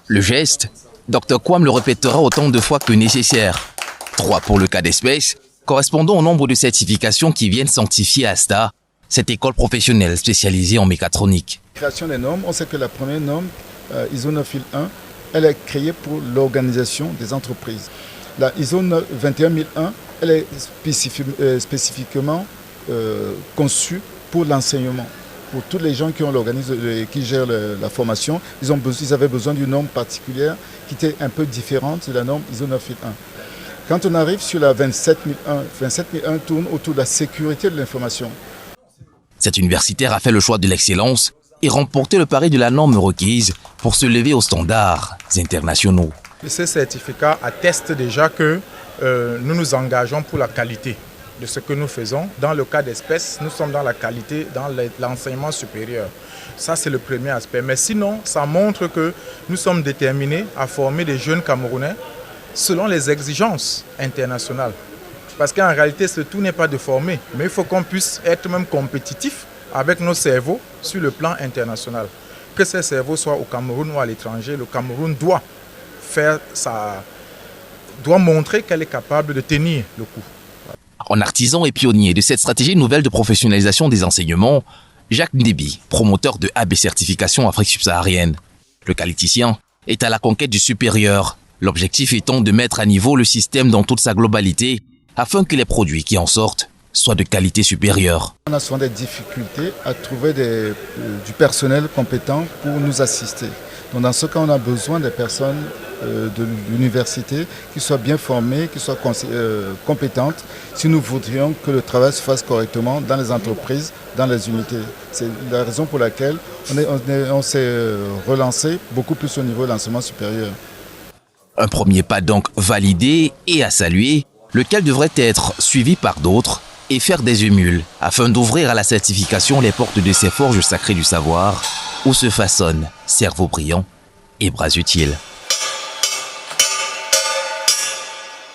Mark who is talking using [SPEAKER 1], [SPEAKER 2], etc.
[SPEAKER 1] Le geste, Dr Kwam le répétera autant de fois que nécessaire. 3 pour le cas d'espèce, correspondant au nombre de certifications qui viennent sanctifier ASTA, cette école professionnelle spécialisée en mécatronique.
[SPEAKER 2] Création des normes, on sait que la première norme, ISO 9001, elle est créée pour l'organisation des entreprises. La ISO 21001, elle est spécifiquement conçue pour l'enseignement. Pour tous les gens qui ont l'organisme, qui gèrent la formation, ils avaient besoin d'une norme particulière qui était un peu différente de la norme ISO 9001. Quand on arrive sur la 27001, 27001 tourne autour de la sécurité de l'information.
[SPEAKER 1] Cet universitaire a fait le choix de l'excellence et remporté le pari de la norme requise pour se lever aux standards internationaux.
[SPEAKER 3] Ce certificat atteste déjà que nous nous engageons pour la qualité de ce que nous faisons. Dans le cas d'espèce, nous sommes dans la qualité, dans l'enseignement supérieur. Ça, c'est le premier aspect. Mais sinon, ça montre que nous sommes déterminés à former des jeunes Camerounais selon les exigences internationales. Parce qu'en réalité, tout n'est pas de former, mais il faut qu'on puisse être même compétitif avec nos cerveaux sur le plan international. Que ces cerveaux soient au Cameroun ou à l'étranger, le Cameroun doit montrer qu'elle est capable de tenir le coup.
[SPEAKER 1] En artisan et pionnier de cette stratégie nouvelle de professionnalisation des enseignements, Jacques Ndébi, promoteur de AB Certification Afrique subsaharienne. Le qualiticien est à la conquête du supérieur, l'objectif étant de mettre à niveau le système dans toute sa globalité afin que les produits qui en sortent soient de qualité supérieure.
[SPEAKER 2] On a souvent des difficultés à trouver du personnel compétent pour nous assister. Donc dans ce cas, on a besoin des personnes de l'université qui soient bien formées, qui soient compétentes, si nous voudrions que le travail se fasse correctement dans les entreprises, dans les unités. C'est la raison pour laquelle on s'est relancé beaucoup plus au niveau de l'enseignement supérieur.
[SPEAKER 1] Un premier pas donc validé et à saluer, lequel devrait être suivi par d'autres et faire des émules afin d'ouvrir à la certification les portes de ces forges sacrées du savoir où se façonnent cerveaux brillants et bras utiles.